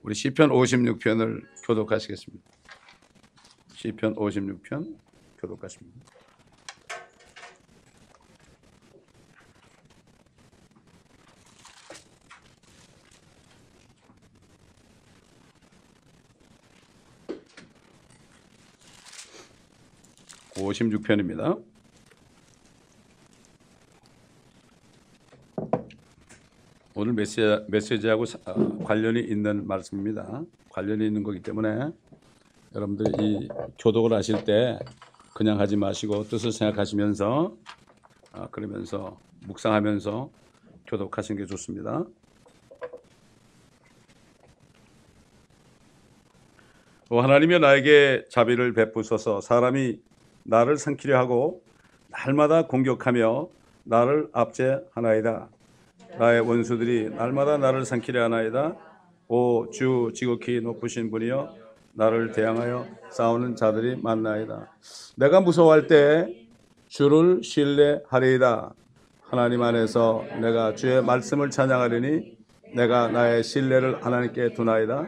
우리 시편 56편을 교독하시겠습니다. 시편 56편 교독하십니다. (56편입니다) 오늘 메시지하고 관련이 있는 말씀입니다. 관련이 있는 거기 때문에 여러분들이 이 교독을 하실 때 그냥 하지 마시고 뜻을 생각하시면서 그러면서 묵상하면서 교독하시는 게 좋습니다. 하나님이 나에게 자비를 베푸소서. 사람이 나를 삼키려 하고 날마다 공격하며 나를 압제하나이다. 나의 원수들이 날마다 나를 삼키려 하나이다. 오 주 지극히 높으신 분이여, 나를 대항하여 싸우는 자들이 많나이다. 내가 무서워할 때 주를 신뢰하리이다. 하나님 안에서 내가 주의 말씀을 찬양하리니 내가 나의 신뢰를 하나님께 두나이다.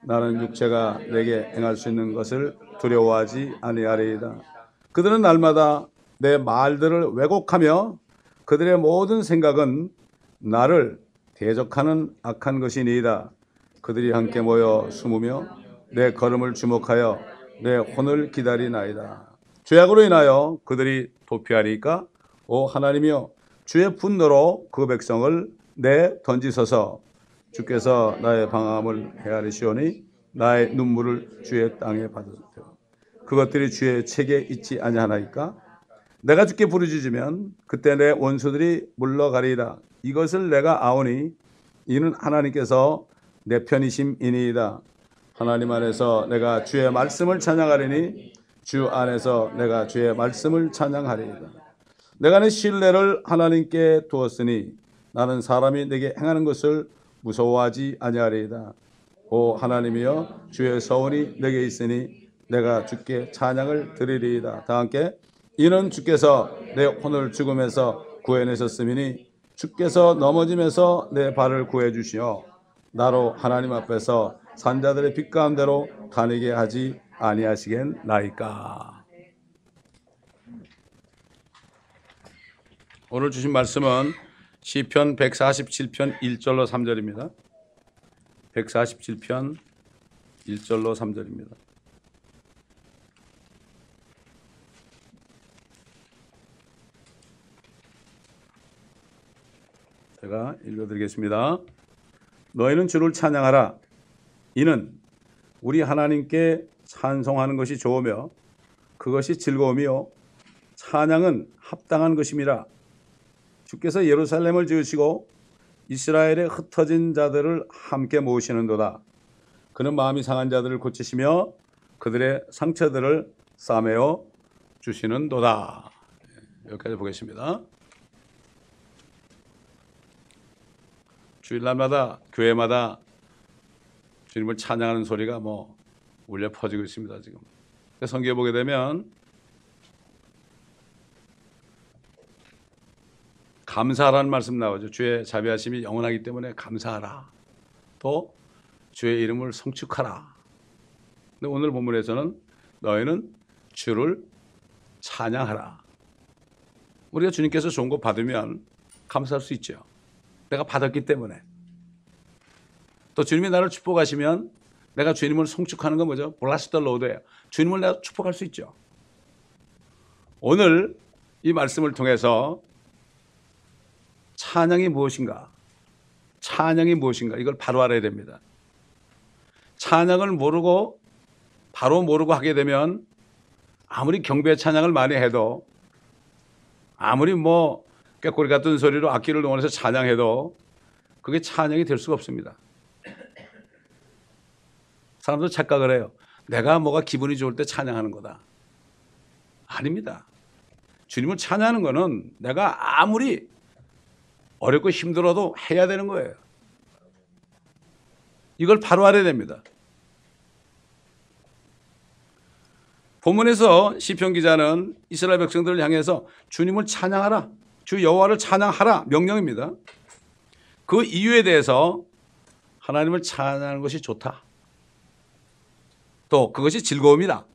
나는 육체가 내게 행할 수 있는 것을 두려워하지 아니하리이다. 그들은 날마다 내 말들을 왜곡하며 그들의 모든 생각은 나를 대적하는 악한 것이니이다. 그들이 함께 모여 숨으며 내 걸음을 주목하여 내 혼을 기다리나이다. 죄악으로 인하여 그들이 도피하리까? 오 하나님이여, 주의 분노로 그 백성을 내 던지소서. 주께서 나의 방황함을 헤아리시오니 나의 눈물을 주의 땅에 받으소서. 그것들이 주의 책에 있지 아니하나이까? 내가 주께 부르짖으면 그때 내 원수들이 물러가리이다. 이것을 내가 아오니 이는 하나님께서 내 편이심이니이다. 하나님 안에서 내가 주의 말씀을 찬양하리니 주 안에서 내가 주의 말씀을 찬양하리이다. 내가 내 신뢰를 하나님께 두었으니 나는 사람이 내게 행하는 것을 무서워하지 아니하리이다. 오 하나님이여, 주의 서원이 내게 있으니 내가 주께 찬양을 드리리이다. 다 함께. 이는 주께서 내 혼을 죽음에서 구해내셨음이니 주께서 넘어짐에서 내 발을 구해주시어 나로 하나님 앞에서 산자들의 빛 가운데로 다니게 하지 아니하시겠나이까. 오늘 주신 말씀은 시편 147편 1절로 3절입니다. 147편 1절로 3절입니다. 제가 읽어드리겠습니다. 너희는 주를 찬양하라. 이는 우리 하나님께 찬송하는 것이 좋으며 그것이 즐거움이요 찬양은 합당한 것임이라. 주께서 예루살렘을 지으시고 이스라엘의 흩어진 자들을 함께 모으시는도다. 그는 마음이 상한 자들을 고치시며 그들의 상처들을 싸매어 주시는도다. 여기까지 보겠습니다. 주일날마다 교회마다 주님을 찬양하는 소리가 울려 퍼지고 있습니다. 지금 성경에 보게 되면 감사하라는 말씀 나오죠. 주의 자비하심이 영원하기 때문에 감사하라. 또 주의 이름을 성축하라. 근데 오늘 본문에서는 너희는 주를 찬양하라. 우리가 주님께서 좋은 거 받으면 감사할 수 있죠. 내가 받았기 때문에. 또 주님이 나를 축복하시면 내가 주님을 송축하는 건 뭐죠? Bless the Lord예요. 주님을 내가 축복할 수 있죠. 오늘 이 말씀을 통해서 찬양이 무엇인가? 찬양이 무엇인가? 이걸 바로 알아야 됩니다. 찬양을 모르고 바로 모르고 하게 되면 아무리 경배 찬양을 많이 해도 아무리 꾀꼬리 같은 소리로 악기를 동원해서 찬양해도 그게 찬양이 될 수가 없습니다. 사람들 착각을 해요. 내가 뭐가 기분이 좋을 때 찬양하는 거다. 아닙니다. 주님을 찬양하는 거는 내가 아무리 어렵고 힘들어도 해야 되는 거예요. 이걸 바로 알아야 됩니다. 본문에서 시편 기자는 이스라엘 백성들을 향해서 주님을 찬양하라, 주 여호와를 찬양하라 명령입니다. 그 이유에 대해서 하나님을 찬양하는 것이 좋다. 또 그것이 즐거움이다.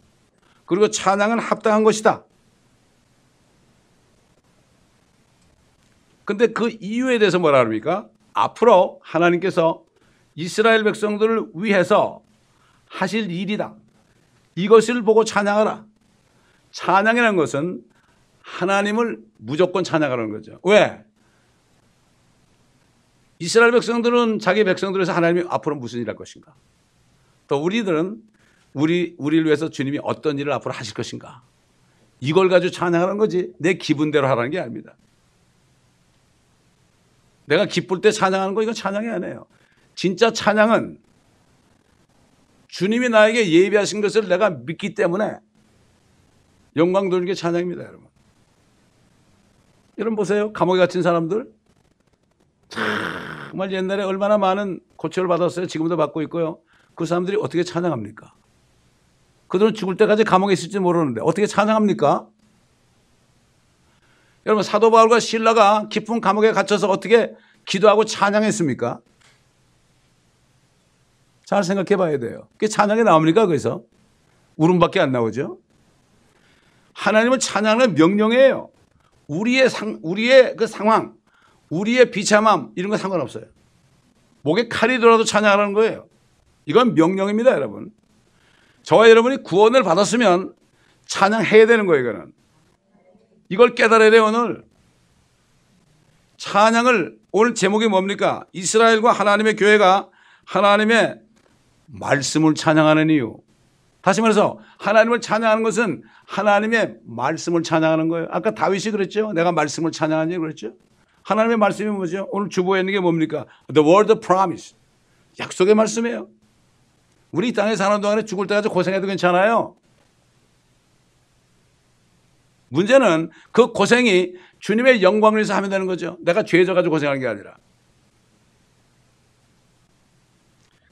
그리고 찬양은 합당한 것이다. 근데 그 이유에 대해서 뭐라 합니까? 앞으로 하나님께서 이스라엘 백성들을 위해서 하실 일이다. 이것을 보고 찬양하라. 찬양이라는 것은 하나님을 무조건 찬양하라는 거죠. 왜? 이스라엘 백성들은 자기 백성들에서 하나님이 앞으로 무슨 일을 할 것인가? 또 우리들은 우리를 위해서 주님이 어떤 일을 앞으로 하실 것인가? 이걸 가지고 찬양하는 거지 내 기분대로 하라는 게 아닙니다. 내가 기쁠 때 찬양하는 거 이건 찬양이 아니에요. 진짜 찬양은 주님이 나에게 예비하신 것을 내가 믿기 때문에 영광 돌리는 게 찬양입니다. 여러분. 여러분 보세요. 감옥에 갇힌 사람들 정말 옛날에 얼마나 많은 고초를 받았어요. 지금도 받고 있고요. 그 사람들이 어떻게 찬양합니까? 그들은 죽을 때까지 감옥에 있을지 모르는데 어떻게 찬양합니까? 여러분 사도 바울과 실라가 깊은 감옥에 갇혀서 어떻게 기도하고 찬양했습니까? 잘 생각해 봐야 돼요. 그게 찬양이 나옵니까? 거기서 울음밖에 안 나오죠. 하나님을 찬양하는 명령이에요. 우리의 그 상황, 우리의 비참함 이런 거 상관없어요. 목에 칼이 들어도 찬양하라는 거예요. 이건 명령입니다, 여러분. 저와 여러분이 구원을 받았으면 찬양해야 되는 거예요, 이거는. 이걸 깨달아야 돼요, 오늘. 찬양을, 오늘 제목이 뭡니까? 이스라엘과 하나님의 교회가 하나님의 말씀을 찬양하는 이유. 다시 말해서 하나님을 찬양하는 것은 하나님의 말씀을 찬양하는 거예요. 아까 다윗이 그랬죠. 내가 말씀을 찬양하니 그랬죠. 하나님의 말씀이 뭐죠? 오늘 주보에 있는 게 뭡니까? The word of promise. 약속의 말씀이에요. 우리 이 땅에 사는 동안에 죽을 때까지 고생해도 괜찮아요. 문제는 그 고생이 주님의 영광을 위해서 하면 되는 거죠. 내가 죄져가지고 고생하는 게 아니라.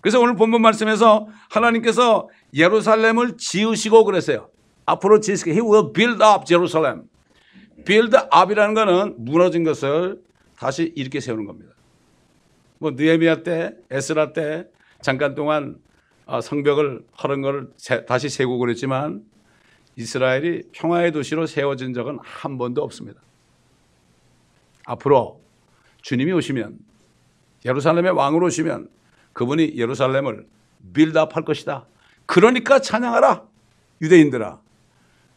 그래서 오늘 본문 말씀에서 하나님께서 예루살렘을 지으시고 그랬어요. 앞으로 지으시고 He will build up Jerusalem. build up이라는 것은 무너진 것을 다시 일으켜 세우는 겁니다. 뭐 느헤미야 때, 에스라 때 잠깐 동안 성벽을 허른 걸 다시 세우고 그랬지만 이스라엘이 평화의 도시로 세워진 적은 한 번도 없습니다. 앞으로 주님이 오시면 예루살렘의 왕으로 오시면 그분이 예루살렘을 빌드업 할 것이다. 그러니까 찬양하라 유대인들아.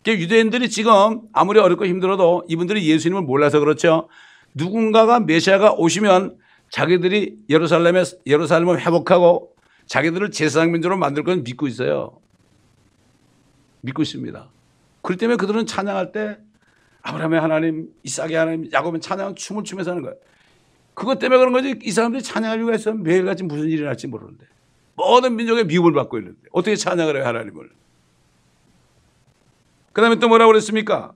유대인들이 지금 아무리 어렵고 힘들어도 이분들이 예수님을 몰라서 그렇죠. 누군가가 메시아가 오시면 자기들이 예루살렘을 회복하고 자기들을 제사장 민족으로 만들 건 믿고 있어요. 믿고 있습니다. 그렇기 때문에 그들은 찬양할 때 아브라함의 하나님, 이삭의 하나님, 야곱의 찬양 춤을 추면서 하는 거예요. 그것 때문에 그런 거지. 이 사람들이 찬양할 이유가 있으면 매일같이 무슨 일이 날지 모르는데 모든 민족의 미움을 받고 있는데 어떻게 찬양을 해요 하나님을. 그 다음에 또 뭐라고 그랬습니까?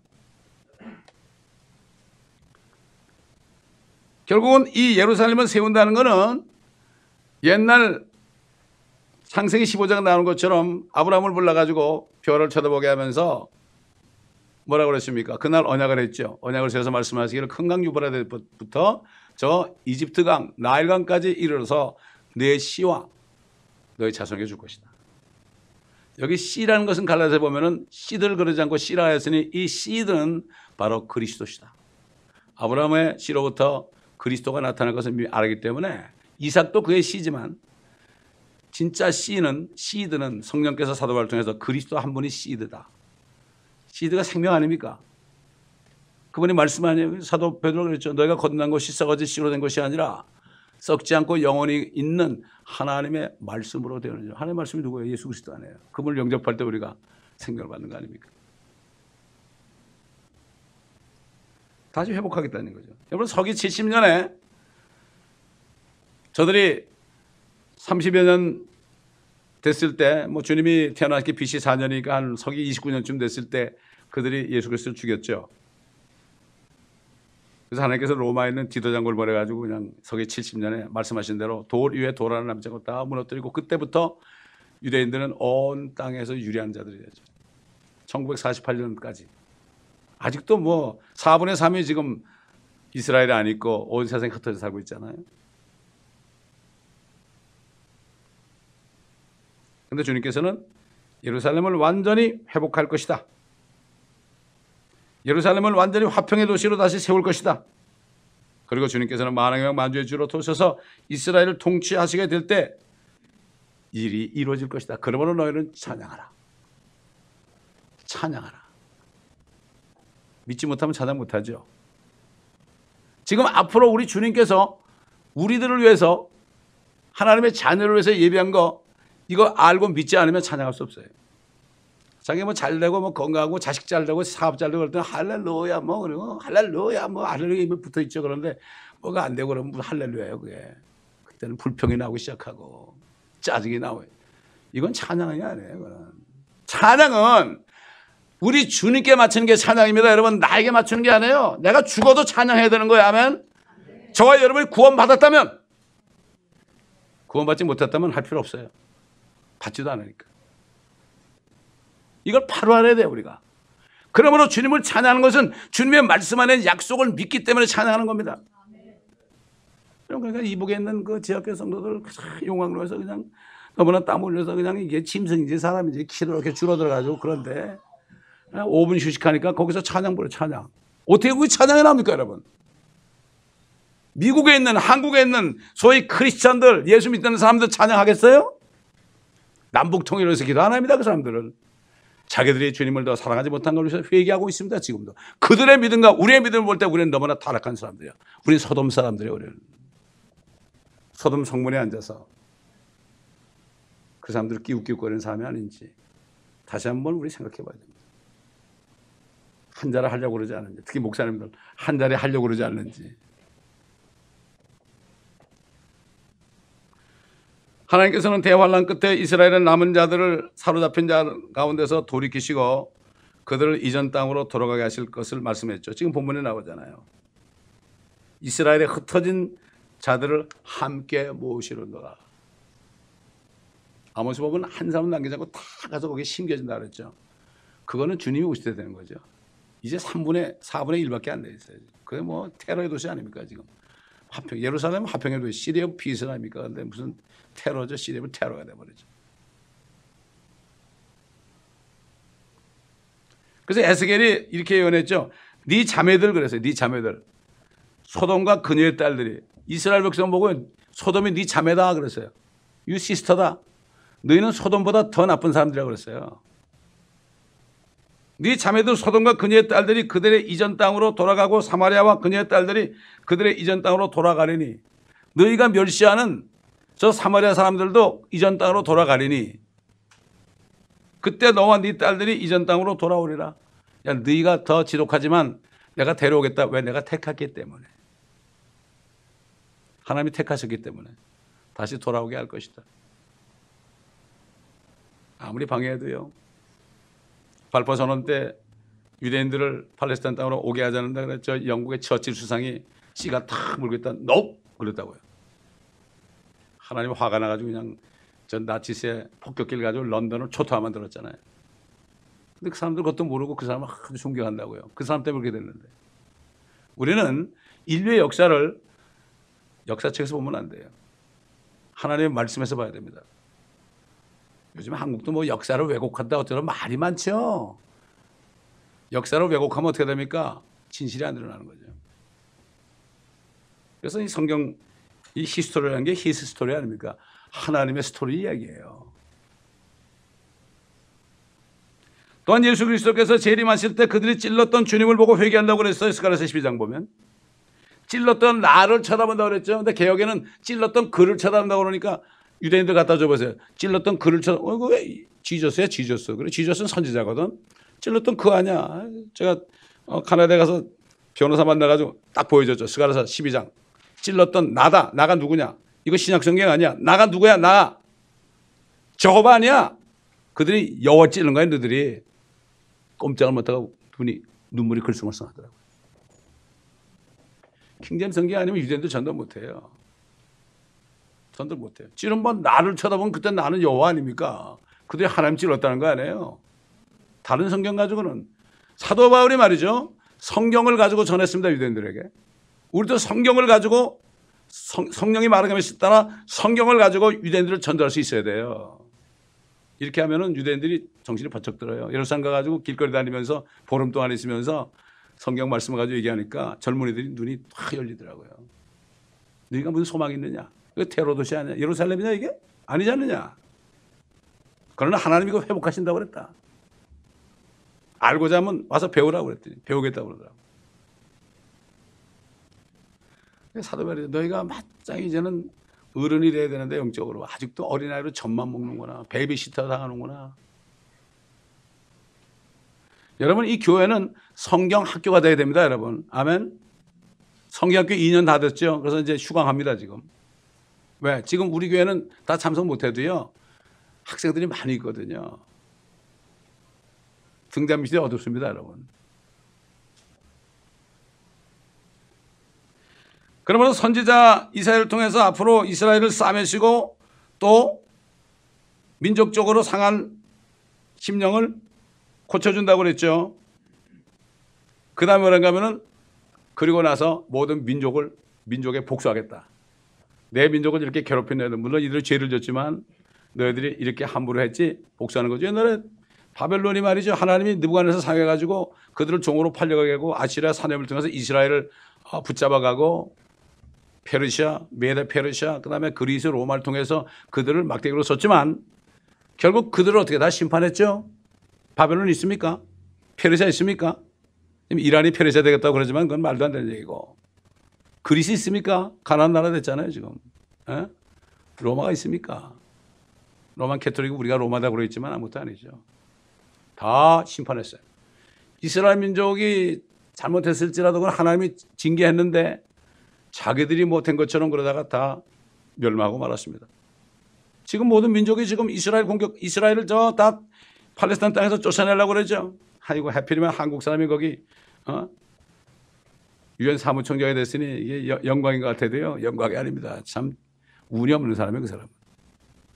결국은 이 예루살렘을 세운다는 것은 옛날 창세기 15장 나오는 것처럼 아브라함을 불러가지고 별을 쳐다보게 하면서 뭐라고 그랬습니까? 그날 언약을 했죠. 언약을 세워서 말씀하시기를 큰 강 유브라데스부터 저 이집트 강, 나일강까지 이르러서 내 씨와 너의 자손에게 줄 것이다. 여기 씨라는 것은 갈라디아서에 보면은 씨들 그러지 않고 씨라 했으니 이 씨는 바로 그리스도시다. 아브라함의 씨로부터 그리스도가 나타날 것을 미리 알기 때문에 이삭도 그의 씨지만 진짜 씨드는 성령께서 사도 바울을 통해서 그리스도 한 분이 씨드다. 씨드가 생명 아닙니까? 그분이 말씀 아니에요. 사도 베드로가 그랬죠. 너희가 거듭난 것이 썩어진 씨로 된 것이 아니라 썩지 않고 영원히 있는 하나님의 말씀으로 되는 줄. 하나님의 말씀이 누구예요? 예수 그리스도 아니에요. 그분을 영접할 때 우리가 생명을 받는 거 아닙니까? 다시 회복하겠다는 거죠. 여러분 서기 70년에 저들이 30여 년 됐을 때 뭐 주님이 태어나기 BC 4년이니까 한 서기 29년쯤 됐을 때 그들이 예수 그리스도를 죽였죠. 그래서 하나님께서 로마에 있는 디도 장군을 보내가지고 그냥 서기 70년에 말씀하신 대로 돌 위에 돌 하나 남지 않고 다 무너뜨리고 그때부터 유대인들은 온 땅에서 유리한 자들이 되죠. 1948년까지. 아직도 뭐 4분의 3이 지금 이스라엘에 안 있고 온 세상에 흩어져 살고 있잖아요. 근데 주님께서는 예루살렘을 완전히 회복할 것이다. 예루살렘을 완전히 화평의 도시로 다시 세울 것이다. 그리고 주님께서는 만왕의 왕 만주의 주로 도셔서 이스라엘을 통치하시게 될 때 일이 이루어질 것이다. 그러므로 너희는 찬양하라. 찬양하라. 믿지 못하면 찬양 못하죠. 지금 앞으로 우리 주님께서 우리들을 위해서 하나님의 자녀를 위해서 예비한 거 이거 알고 믿지 않으면 찬양할 수 없어요. 자기 뭐 잘되고 뭐 건강하고 자식 잘되고 사업 잘되고 그럴 때는 할렐루야 뭐 그리고 할렐루야 뭐 할렐루야 입에 붙어 있죠. 그런데 뭐가 안 되고 그러면 할렐루야예요 그게. 그때는 불평이 나오기 시작하고 짜증이 나와요. 이건 찬양이 아니에요. 그건. 찬양은 우리 주님께 맞추는 게 찬양입니다. 여러분 나에게 맞추는 게 아니에요. 내가 죽어도 찬양해야 되는 거예요. 아멘. 저와 여러분이 구원받았다면 구원받지 못했다면 할 필요 없어요. 받지도 않으니까. 이걸 바로 알아야 돼요 우리가. 그러므로 주님을 찬양하는 것은 주님의 말씀 안에 약속을 믿기 때문에 찬양하는 겁니다. 그러니까 이북에 있는 그 지하교 성도들 용광로에서 그냥 너무나 땀 흘려서 그냥 이게 짐승인지 사람인지 키로 이렇게 줄어들어가지고 그런데 5분 휴식하니까 거기서 찬양 부려 찬양. 어떻게 그게 찬양이 나옵니까 여러분? 미국에 있는 한국에 있는 소위 크리스찬들 예수 믿는 사람들 찬양하겠어요? 남북 통일을 위해서 기도 안 합니다. 그 사람들은 자기들이 주님을 더 사랑하지 못한 걸 위해서 회개하고 있습니다. 지금도 그들의 믿음과 우리의 믿음을 볼 때 우리는 너무나 타락한 사람들이야. 우리는 소돔 사람들이에요. 우리는 소돔 성문에 앉아서 그 사람들을 끼웃끼웃거리는 사람이 아닌지 다시 한번 우리 생각해 봐야 됩니다. 한 자리 하려고 그러지 않는지, 특히 목사님들 한 자리 하려고 그러지 않는지. 하나님께서는 대환란 끝에 이스라엘의 남은 자들을 사로잡힌 자 가운데서 돌이키시고 그들을 이전 땅으로 돌아가게 하실 것을 말씀했죠. 지금 본문에 나오잖아요. 이스라엘에 흩어진 자들을 함께 모으시려노라. 아모스 법은 한 사람 남기지 않고 다 가서 거기에 심겨진다 그랬죠. 그거는 주님이 오실 때 되는 거죠. 이제 4분의 1밖에 안 돼 있어요. 그게 뭐 테러의 도시 아닙니까 지금. 화평, 예루살렘은 화평의 도시, 시리아 피스 아닙니까? 근데 무슨 테러죠. 시리아는 테러가 돼버리죠. 그래서 에스겔이 이렇게 예언했죠. 네 자매들 그랬어요. 네 자매들. 소돔과 그녀의 딸들이 이스라엘 백성 보고 소돔이 네 자매다 그랬어요. 유 시스터다. 너희는 소돔보다 더 나쁜 사람들이라고 그랬어요. 네 자매들 소돔과 그녀의 딸들이 그들의 이전 땅으로 돌아가고 사마리아와 그녀의 딸들이 그들의 이전 땅으로 돌아가리니 너희가 멸시하는 저 사마리아 사람들도 이전 땅으로 돌아가리니 그때 너와 네 딸들이 이전 땅으로 돌아오리라. 야, 너희가 더 지독하지만 내가 데려오겠다. 왜? 내가 택했기 때문에. 하나님이 택하셨기 때문에 다시 돌아오게 할 것이다. 아무리 방해해도요. 발포 선언 때 유대인들을 팔레스타인 땅으로 오게 하자는데 그랬죠. 영국의 처칠 수상이 씨가 탁 물고 있다. NO! 그랬다고요. 하나님 화가 나가지고 그냥 전 나치스의 폭격기를 가지고 런던을 초토화 만들었잖아요. 근데 그 사람들 그것도 모르고 그 사람을 아주 존경한다고요. 그 사람 때문에 그렇게 됐는데. 우리는 인류의 역사를 역사책에서 보면 안 돼요. 하나님의 말씀에서 봐야 됩니다. 요즘 한국도 뭐 역사를 왜곡한다 어쩌면 말이 많죠. 역사를 왜곡하면 어떻게 됩니까? 진실이 안 드러나는 거죠. 그래서 이 성경 이 히스토리라는 게 히스 스토리 아닙니까? 하나님의 스토리 이야기예요. 또한 예수 그리스도께서 재림하실 때 그들이 찔렀던 주님을 보고 회개한다고 그랬어요. 스가랴서 12장 보면. 찔렀던 나를 쳐다본다고 그랬죠. 근데 개혁에는 찔렀던 그를 쳐다본다고 그러니까 유대인들 갖다 줘보세요. 찔렀던 그를 이거 왜 지저스야 지저스. 그래 지저스는 선지자거든. 찔렀던 그 아니야. 제가 카나다에 가서 변호사 만나가지고 딱 보여줬죠. 스가랴서 12장. 찔렀던 나다. 나가 누구냐. 이거 신약성경 아니야. 나가 누구야. 나. 저거가 아니야. 그들이 여호와 찔른 거야. 너들이. 꼼짝을 못하고 눈물이 글썽글썽하더라고요. 킹제임스 성경 아니면 유대인들 전도 못해요. 전도 못해요. 찌른 번 나를 쳐다보면 그때 나는 여호와 아닙니까? 그들이 하나님 찔렀다는 거 아니에요. 다른 성경 가지고는 사도 바울이 말이죠. 성경을 가지고 전했습니다. 유대인들에게. 우리도 성경을 가지고 성령이 말하는 것에 따라 성경을 가지고 유대인들을 전달할 수 있어야 돼요. 이렇게 하면은 유대인들이 정신이 번쩍 들어요. 예루살렘 가가지고 길거리 다니면서 보름 동안 있으면서 성경 말씀을 가지고 얘기하니까 젊은이들이 눈이 확 열리더라고요. 너희가 무슨 소망이 있느냐? 이거 테러 도시 아니야? 예루살렘이냐 이게? 아니지 않느냐? 그러나 하나님이 이거 회복하신다고 그랬다. 알고자 하면 와서 배우라고 그랬더니 배우겠다고 그러더라고. 사도 바울이 너희가 마땅히 이제는 어른이 돼야 되는데 영적으로 아직도 어린아이로 젖만 먹는구나. 베이비시터 당하는구나. 여러분 이 교회는 성경 학교가 돼야 됩니다. 여러분. 아멘. 성경학교 2년 다 됐죠. 그래서 이제 휴강합니다 지금. 왜? 지금 우리 교회는 다 참석 못해도요. 학생들이 많이 있거든요. 등잔 밑이 어둡습니다. 여러분. 그러므로 선지자 이사야를 통해서 앞으로 이스라엘을 싸매시고 또 민족적으로 상한 심령을 고쳐준다고 그랬죠. 그 다음에 뭐란가 하면은 그리고 나서 모든 민족에 복수하겠다. 내 민족을 이렇게 괴롭힌 애들, 물론 이들이 죄를 졌지만 너희들이 이렇게 함부로 했지 복수하는 거죠. 옛날에 바벨론이 말이죠. 하나님이 느부갓네살 상해가지고 그들을 종으로 팔려가게 하고 아시리아 사내을 통해서 이스라엘을 붙잡아가고 페르시아, 메데 페르시아, 그 다음에 그리스, 로마를 통해서 그들을 막대기로 썼지만 결국 그들을 어떻게 다 심판했죠? 바벨론 있습니까? 페르시아 있습니까? 이란이 페르시아 되겠다고 그러지만 그건 말도 안 되는 얘기고. 그리스 있습니까? 가나안 나라 됐잖아요 지금. 에? 로마가 있습니까? 로마 캐톨릭은 우리가 로마다고 그랬지만 아무것도 아니죠. 다 심판했어요. 이스라엘 민족이 잘못했을지라도 그건 하나님이 징계했는데 자기들이 못한 것처럼 그러다가 다 멸망하고 말았습니다. 지금 모든 민족이 지금 이스라엘을 다 팔레스타인 땅에서 쫓아내려고 그러죠. 아이고 하필이면 한국 사람이 거기 유엔 사무총장이 됐으니 이게 영광인 것 같아도요. 영광이 아닙니다. 참 운이 없는 사람이에요. 그 사람은.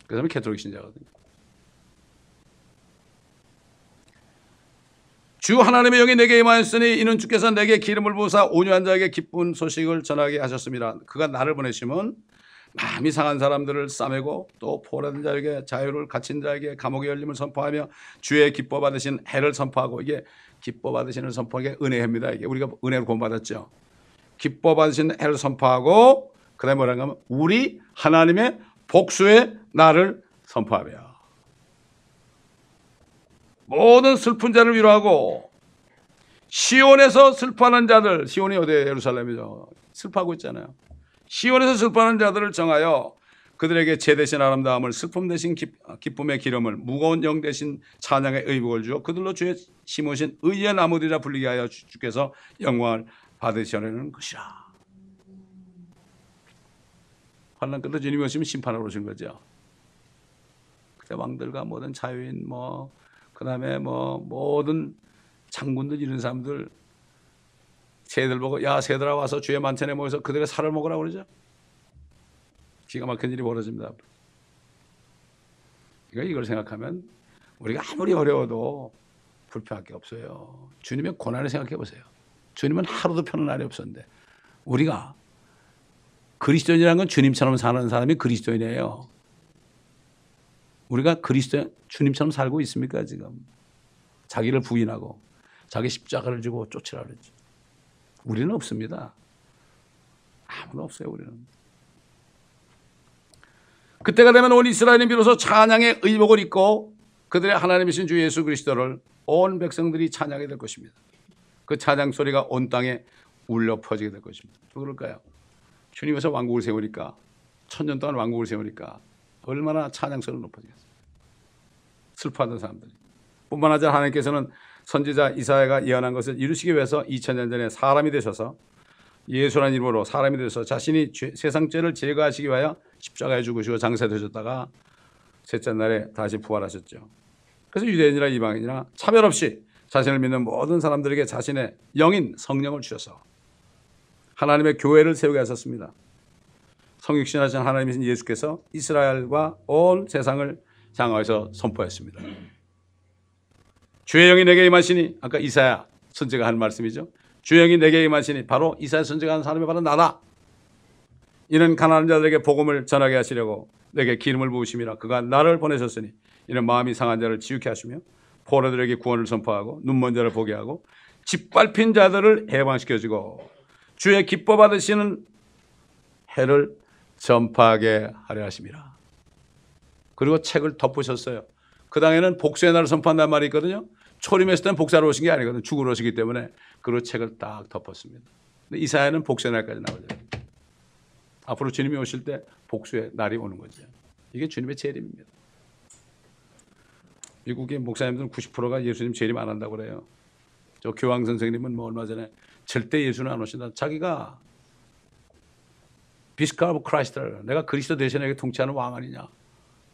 그 사람은 캐톨릭 신자거든요. 주 하나님의 영이 내게 임하였으니 이는 주께서 내게 기름을 부으사 온유한 자에게 기쁜 소식을 전하게 하셨습니다. 그가 나를 보내시면 마음이 상한 사람들을 싸매고 또 포로된 자에게 자유를 갇힌 자에게 감옥의 열림을 선포하며 주의 기뻐 받으신 해를 선포하고 이게 기뻐 받으시는 선포하는 게 은혜입니다. 이게 우리가 은혜를 구원받았죠. 기뻐 받으신 해를 선포하고 그다음에 뭐라고 하면 우리 하나님의 복수의 날을 선포하며 모든 슬픈 자를 위로하고 시온에서 슬퍼하는 자들, 시온이 어디에 예루살렘이죠. 슬퍼하고 있잖아요. 시온에서 슬퍼하는 자들을 정하여 그들에게 제 대신 아름다움을 슬픔 대신 기쁨의 기름을 무거운 영 대신 찬양의 의복을 주어 그들로 주의 심으신 의의 나무들이라 불리게 하여 주께서 영광을 받으시려는 것이라. 환난 끝에 주님이 오시면 심판하러 오신 거죠. 그때 왕들과 모든 자유인 그다음에 모든 장군들 이런 사람들 새들 보고 야 새들아 와서 주의 만찬에 모여서 그들의 살을 먹으라고 그러죠. 기가 막힌 일이 벌어집니다. 그러니까 이걸 생각하면 우리가 아무리 어려워도 불평할 게 없어요. 주님의 고난을 생각해 보세요. 주님은 하루도 편한 날이 없었는데 우리가 그리스도인이라는 건 주님처럼 사는 사람이 그리스도인이에요. 우리가 주님처럼 살고 있습니까 지금? 자기를 부인하고 자기 십자가를 지고 쫓으라 그러지. 우리는 없습니다. 아무도 없어요 우리는. 그때가 되면 온 이스라엘이 비로소 찬양의 의복을 입고 그들의 하나님이신 주 예수 그리스도를 온 백성들이 찬양하게 될 것입니다. 그 찬양 소리가 온 땅에 울려 퍼지게 될 것입니다. 왜 그럴까요? 주님께서 왕국을 세우니까 1000년 동안 왕국을 세우니까 얼마나 찬양 소리가 높아지겠어요. 슬퍼하던 사람들이. 뿐만 아니라 하나님께서는 선지자 이사야가 예언한 것을 이루시기 위해서 2000년 전에 사람이 되셔서 예수라는 이름으로 사람이 되셔서 자신이 세상 죄를 제거하시기 위하여 십자가에 죽으시고 장사되셨다가 셋째 날에 다시 부활하셨죠. 그래서 유대인이나 이방인이나 차별 없이 자신을 믿는 모든 사람들에게 자신의 영인 성령을 주셔서 하나님의 교회를 세우게 하셨습니다. 성육신하신 하나님이신 예수께서 이스라엘과 온 세상을 향하여서 선포했습니다. 주의 영이 내게 임하시니 아까 이사야 선지자가 한 말씀이죠. 주의 영이 내게 임하시니 바로 이사야 선지자가 한 사람이 바로 나다. 이는 가난한 자들에게 복음을 전하게 하시려고 내게 기름을 부으심이라. 그가 나를 보내셨으니 이는 마음이 상한 자를 지우게 하시며 포로들에게 구원을 선포하고 눈먼 자를 보게 하고 짓밟힌 자들을 해방시켜주고 주의 기뻐 받으시는 해를 전파하게 하려 하심이라. 그리고 책을 덮으셨어요. 그 당에는 복수의 날을 선포한다는 말이 있거든요. 초림했을 때는 복사로 오신 게 아니거든요. 죽으러 오시기 때문에 그리고 책을 딱 덮었습니다. 근데 이사야는 복수의 날까지 나오죠. 앞으로 주님이 오실 때 복수의 날이 오는 거죠. 이게 주님의 재림입니다. 미국의 목사님들은 90%가 예수님 재림 안 한다고 그래요. 저 교황 선생님은 뭐 얼마 전에 절대 예수는 안 오신다. 자기가 비스카 오브 크라이스트를 내가 그리스도 대신에 통치하는 왕 아니냐.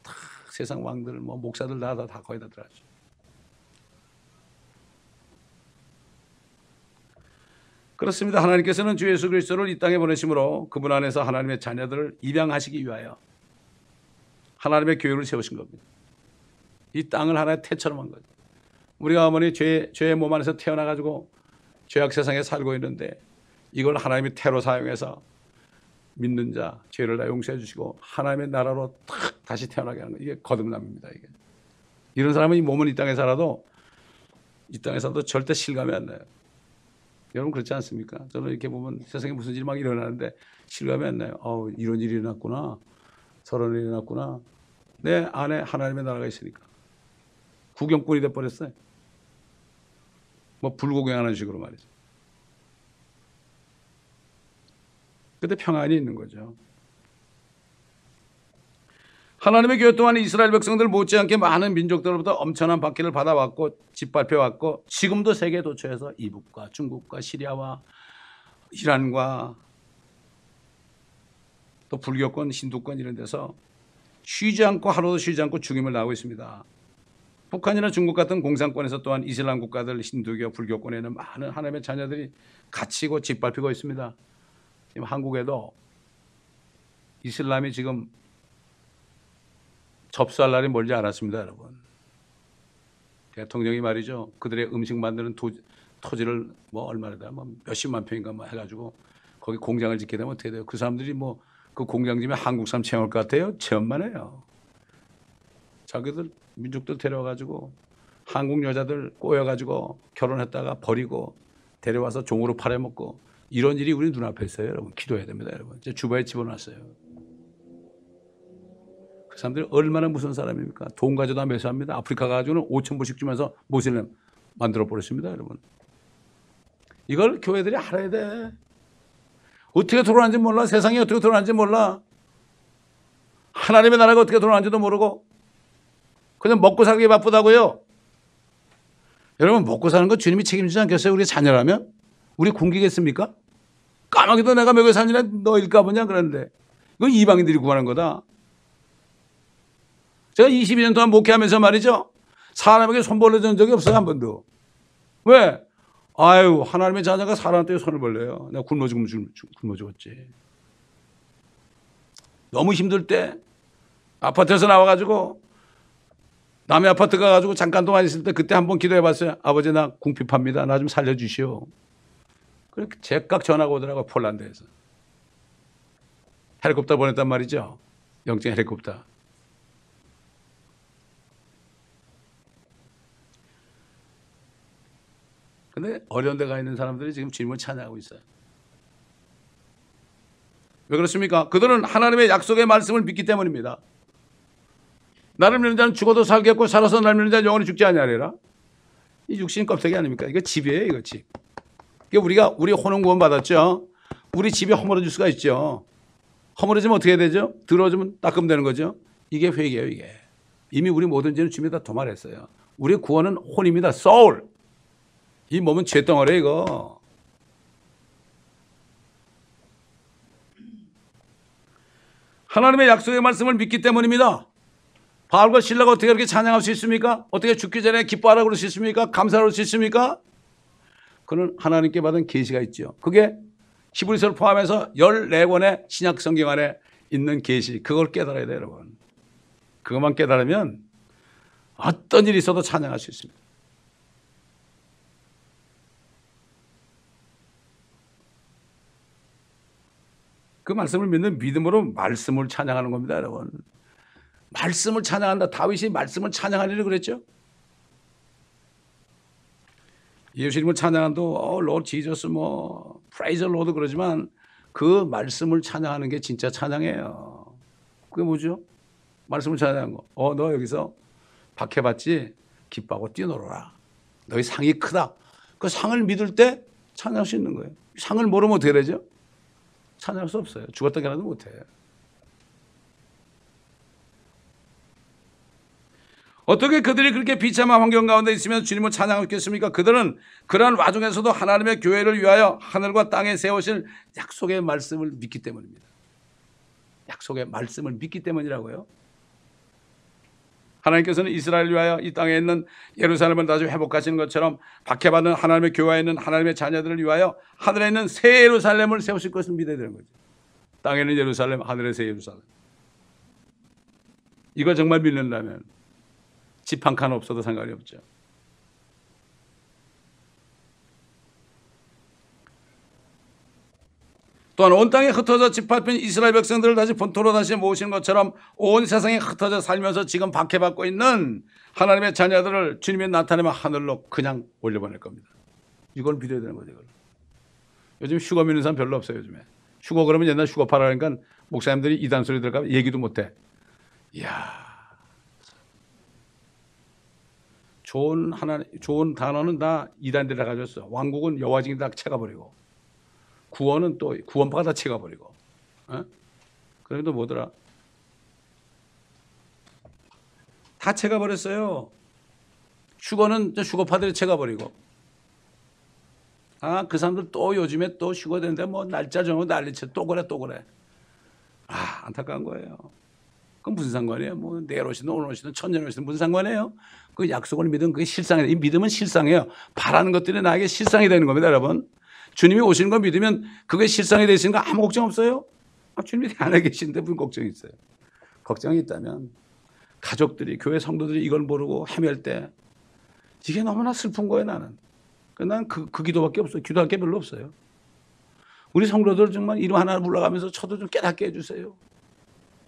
다 세상 왕들 뭐 목사들 다 거의 다 들어가죠. 그렇습니다. 하나님께서는 주 예수 그리스도를 이 땅에 보내심으로 그분 안에서 하나님의 자녀들을 입양하시기 위하여 하나님의 교회를 세우신 겁니다. 이 땅을 하나의 태처럼 한 거죠. 우리가 어머니 죄의 몸 안에서 태어나가지고 죄악 세상에 살고 있는데 이걸 하나님이 태로 사용해서 믿는 자 죄를 다 용서해 주시고 하나님의 나라로 탁 다시 태어나게 하는 거. 이게 거듭남입니다. 이게. 이런 사람은 이 몸은 이 땅에 살아도 이 땅에서도 절대 실감이 안 나요. 여러분 그렇지 않습니까? 저는 이렇게 보면 세상에 무슨 일이 막 일어나는데 실감이 안 나요. 이런 일이 일어났구나. 저런 일이 일어났구나. 내 안에 하나님의 나라가 있으니까. 구경꾼이 돼버렸어요. 뭐 불구경하는 식으로 말이죠. 근데 평안이 있는 거죠. 하나님의 교회 또한 이스라엘 백성들 못지않게 많은 민족들로부터 엄청난 박해를 받아왔고 짓밟혀왔고 지금도 세계 도처에서 이북과 중국과 시리아와 이란과 또 불교권, 힌두권 이런 데서 쉬지 않고 하루도 쉬지 않고 죽임을 당하고 있습니다. 북한이나 중국 같은 공산권에서 또한 이슬람 국가들, 힌두교, 불교권에는 많은 하나님의 자녀들이 갇히고 짓밟히고 있습니다. 지금 한국에도 이슬람이 지금 접수할 날이 멀지 않았습니다, 여러분. 대통령이 말이죠. 그들의 음식 만드는 토지를 뭐 얼마나 뭐 몇십만 평인가 뭐 해가지고 거기 공장을 짓게 되면 어떻게 돼요? 그 사람들이 뭐 그 공장 지면 한국 사람 체험할 것 같아요? 체험만 해요. 자기들 민족들 데려와가지고 한국 여자들 꼬여가지고 결혼했다가 버리고 데려와서 종으로 팔아먹고 이런 일이 우리 눈앞에 있어요, 여러분. 기도해야 됩니다, 여러분. 제 주바에 집어놨어요. 그 사람들이 얼마나 무서운 사람입니까? 돈 가져다 매수합니다. 아프리카 가가지고는 5,000불씩 주면서 모슬렘 만들어 버렸습니다, 여러분. 이걸 교회들이 알아야 돼. 어떻게 돌아가는지 몰라. 세상이 어떻게 돌아가는지 몰라. 하나님의 나라가 어떻게 돌아가는지도 모르고 그냥 먹고 살기 바쁘다고요. 여러분 먹고 사는 거 주님이 책임지지 않겠어요? 우리 자녀라면? 우리 굶기겠습니까? 까마귀도 내가 먹여 살리나 너일까 보냐 그러는데 이거 이방인들이 구하는 거다. 제가 22년 동안 목회하면서 말이죠. 사람에게 손 벌려준 적이 없어요. 한 번도. 왜? 아유 하나님의 자녀가 사람한테 손을 벌려요. 내가 굶어 죽었지. 너무 힘들 때 아파트에서 나와가지고 남의 아파트 가가지고 잠깐 동안 있을 때 그때 한번 기도해봤어요. 아버지 나 궁핍합니다. 나 좀 살려주시오. 그렇게 제깍 전화가 오더라고요. 폴란드에서. 헬리콥터 보냈단 말이죠. 영적 헬리콥터. 근데 어려운 데 가 있는 사람들이 지금 주님을 찬양하고 있어요. 왜 그렇습니까? 그들은 하나님의 약속의 말씀을 믿기 때문입니다. 나를 믿는 자는 죽어도 살겠고 살아서 나를 믿는 자는 영원히 죽지 아니하리라. 이 육신 껍데기 아닙니까? 이거 집이에요, 이거 집. 우리 혼은 구원 받았죠. 우리 집이 허물어질 수가 있죠. 허물어지면 어떻게 되죠? 더러워지면 닦으면 되는 거죠. 이게 회개예요, 이게. 이미 우리 모든 죄는 주님이 다 도말했어요. 우리의 구원은 혼입니다. soul. 이 몸은 죄덩어리예요, 이거. 하나님의 약속의 말씀을 믿기 때문입니다. 바울과 실라가 어떻게 그렇게 찬양할 수 있습니까? 어떻게 죽기 전에 기뻐하라고 그럴 수 있습니까? 감사할 수 있습니까? 그는 하나님께 받은 계시가 있죠. 그게 히브리서를 포함해서 14권의 신약 성경 안에 있는 계시. 그걸 깨달아야 돼요, 여러분. 그것만 깨달으면 어떤 일이 있어도 찬양할 수 있습니다. 그 말씀을 믿는 믿음으로 말씀을 찬양하는 겁니다, 여러분. 말씀을 찬양한다. 다윗이 말씀을 찬양하리라 그랬죠. 예수님을 찬양한도 Lord Jesus 뭐 Praise the Lord 그러지만 그 말씀을 찬양하는 게 진짜 찬양이에요. 그게 뭐죠? 말씀을 찬양한 거. 너 여기서 박해받지 기뻐하고 뛰어놀아라. 너희 상이 크다. 그 상을 믿을 때 찬양할 수 있는 거예요. 상을 모르면 어떻게 되죠? 찬양할 수 없어요. 죽었다 깨어나도 못해요. 어떻게 그들이 그렇게 비참한 환경 가운데 있으면 주님을 찬양하겠습니까? 그들은 그러한 와중에서도 하나님의 교회를 위하여 하늘과 땅에 세우실 약속의 말씀을 믿기 때문입니다. 약속의 말씀을 믿기 때문이라고요. 하나님께서는 이스라엘을 위하여 이 땅에 있는 예루살렘을 다시 회복하시는 것처럼 박해받는 하나님의 교회에 있는 하나님의 자녀들을 위하여 하늘에 있는 새 예루살렘을 세우실 것을 믿어야 되는 거죠. 땅에 있는 예루살렘, 하늘의 새 예루살렘. 이걸 정말 믿는다면 집 한 칸 없어도 상관이 없죠. 또한 온 땅에 흩어져 집합한 이스라엘 백성들을 다시 본토로 다시 모으신 것처럼 온 세상에 흩어져 살면서 지금 박해받고 있는 하나님의 자녀들을 주님이 나타내면 하늘로 그냥 올려보낼 겁니다. 이걸 믿어야 되는 거죠. 이걸. 요즘 휴거 믿는 사람 별로 없어요. 요즘에 휴거 그러면 옛날 휴거파라 그러니까 목사님들이 이단 소리 들어가면 얘기도 못해. 이야, 좋은 단어는 다 이단들이 다 가졌어. 왕국은 여호와징이 다 채가버리고, 구원은 또 구원파가 다 채가버리고. 그래도 뭐더라? 다 채가버렸어요. 휴거는 휴거파들이 채가버리고. 그 사람들 또 요즘에 또 휴거 되는데 뭐 날짜 정하고 난리쳐 또 그래. 안타까운 거예요. 그건 무슨 상관이에요? 뭐 내일 오시든 오늘 오시든 천년 오시든 무슨 상관이에요? 그 약속을 믿으면 그게 실상이에요. 이 믿음은 실상이에요. 바라는 것들이 나에게 실상이 되는 겁니다, 여러분. 주님이 오시는 거 믿으면 그게 실상이 되시는 거 아무 걱정 없어요. 주님이 안에 계신데 무슨 걱정이 있어요? 걱정이 있다면 가족들이, 교회 성도들이 이걸 모르고 헤맬 때 이게 너무나 슬픈 거예요, 나는. 난 그 기도밖에 없어요. 기도할 게 별로 없어요. 우리 성도들 정말 이름 하나 불러가면서 저도 좀 깨닫게 해주세요.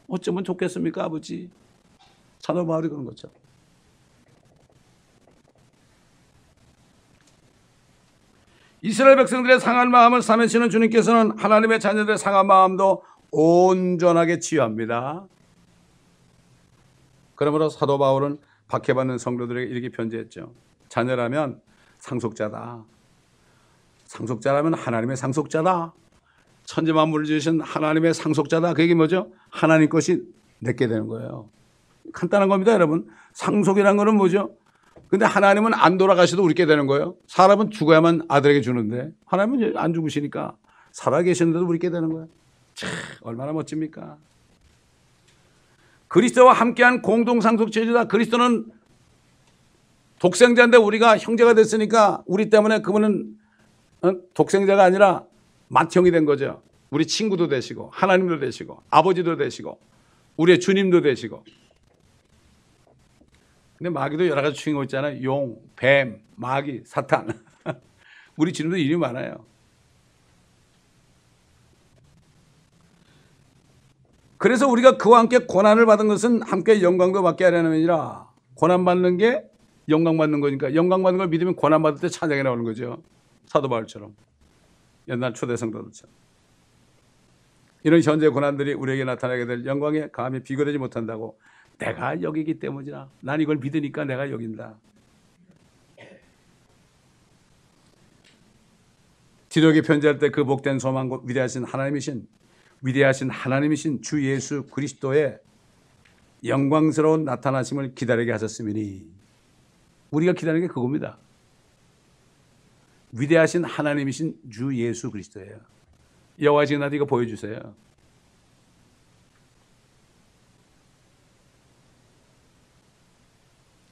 어쩌면 좋겠습니까, 아버지? 사도 바울이 그런 거죠. 이스라엘 백성들의 상한 마음을 삼으시는 주님께서는 하나님의 자녀들의 상한 마음도 온전하게 치유합니다. 그러므로 사도 바울은 박해받는 성도들에게 이렇게 편지했죠. 자녀라면 상속자다. 상속자라면 하나님의 상속자다. 천지 만물을 지으신 하나님의 상속자다. 그게 뭐죠? 하나님 것이 내게 되는 거예요. 간단한 겁니다, 여러분. 상속이라는 거는 뭐죠? 근데 하나님은 안 돌아가셔도 우리께 되는 거예요. 사람은 죽어야만 아들에게 주는데 하나님은 안 죽으시니까 살아계시는데도 우리께 되는 거예요. 참 얼마나 멋집니까? 그리스도와 함께한 공동상속체제다. 그리스도는 독생자인데 우리가 형제가 됐으니까 우리 때문에 그분은 독생자가 아니라 맏형이 된 거죠. 우리 친구도 되시고 하나님도 되시고 아버지도 되시고 우리의 주님도 되시고. 근데 마귀도 여러 가지 주인공 있잖아요. 용, 뱀, 마귀, 사탄. 우리 주님도 이름이 많아요. 그래서 우리가 그와 함께 고난을 받은 것은 함께 영광도 받게 하려는 아니라, 고난받는 게 영광받는 거니까 영광받는 걸 믿으면 고난받을 때 찬양이 나오는 거죠. 사도 바울처럼, 옛날 초대 성도들처럼. 이런 현재 고난들이 우리에게 나타나게 될 영광에 감히 비교되지 못한다고. 내가 여기기 때문이라. 난 이걸 믿으니까 내가 여긴다. 디도에게 편지할 때 그 복된 소망, 위대하신 하나님이신 주 예수 그리스도의 영광스러운 나타나심을 기다리게 하셨음이니. 우리가 기다리는 게 그겁니다. 위대하신 하나님이신 주 예수 그리스도예요. 여호와 지금 나한테 이거 보여주세요.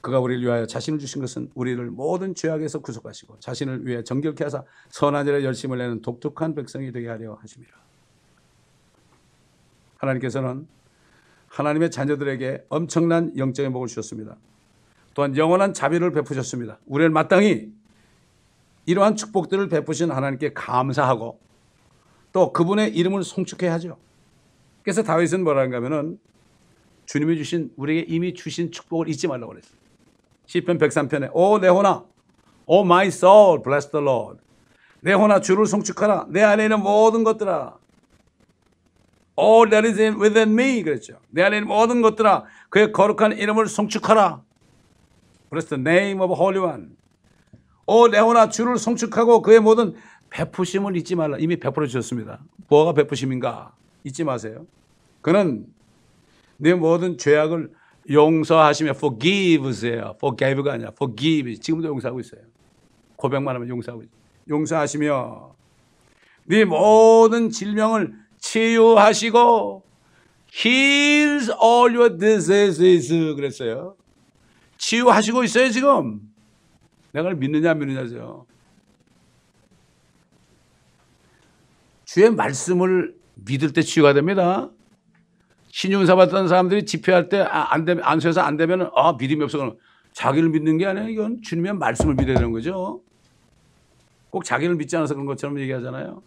그가 우리를 위하여 자신을 주신 것은 우리를 모든 죄악에서 구속하시고 자신을 위해 정결케 하사 선한 일에 열심을 내는 독특한 백성이 되게 하려 하심이라. 하나님께서는 하나님의 자녀들에게 엄청난 영적인 복을 주셨습니다. 또한 영원한 자비를 베푸셨습니다. 우리를 마땅히 이러한 축복들을 베푸신 하나님께 감사하고 또 그분의 이름을 송축해야 하죠. 그래서 다윗은 뭐라는가 하면은 주님이 주신 우리에게 이미 주신 축복을 잊지 말라고 그랬어요. 시편 103편에 오 내 혼아 오 my soul bless the Lord 내 혼아 주를 송축하라 내 안에 있는 모든 것들아 all that is within me 그랬죠. 내 안에 있는 모든 것들아 그의 거룩한 이름을 송축하라. Bless the name of Holy One. 오 내 혼아 주를 송축하고 그의 모든 베푸심을 잊지 말라. 이미 베풀어 주셨습니다. 뭐가 베푸심인가 잊지 마세요. 그는 내 모든 죄악을 용서하시며 forgive세요. forgive가 아니라 forgive. 지금도 용서하고 있어요. 고백만 하면 용서하고 있어요. 용서하시며 네 모든 질병을 치유하시고 heals all your diseases 그랬어요. 치유하시고 있어요 지금. 내가 믿느냐 안 믿느냐죠. 주의 말씀을 믿을 때 치유가 됩니다. 신용사 받던 사람들이 집회할 때 안 되면 안수해서 안 되면 믿음이 없어. 자기를 믿는 게 아니라 이건 주님의 말씀을 믿어야 되는 거죠. 꼭 자기를 믿지 않아서 그런 것처럼 얘기하잖아요.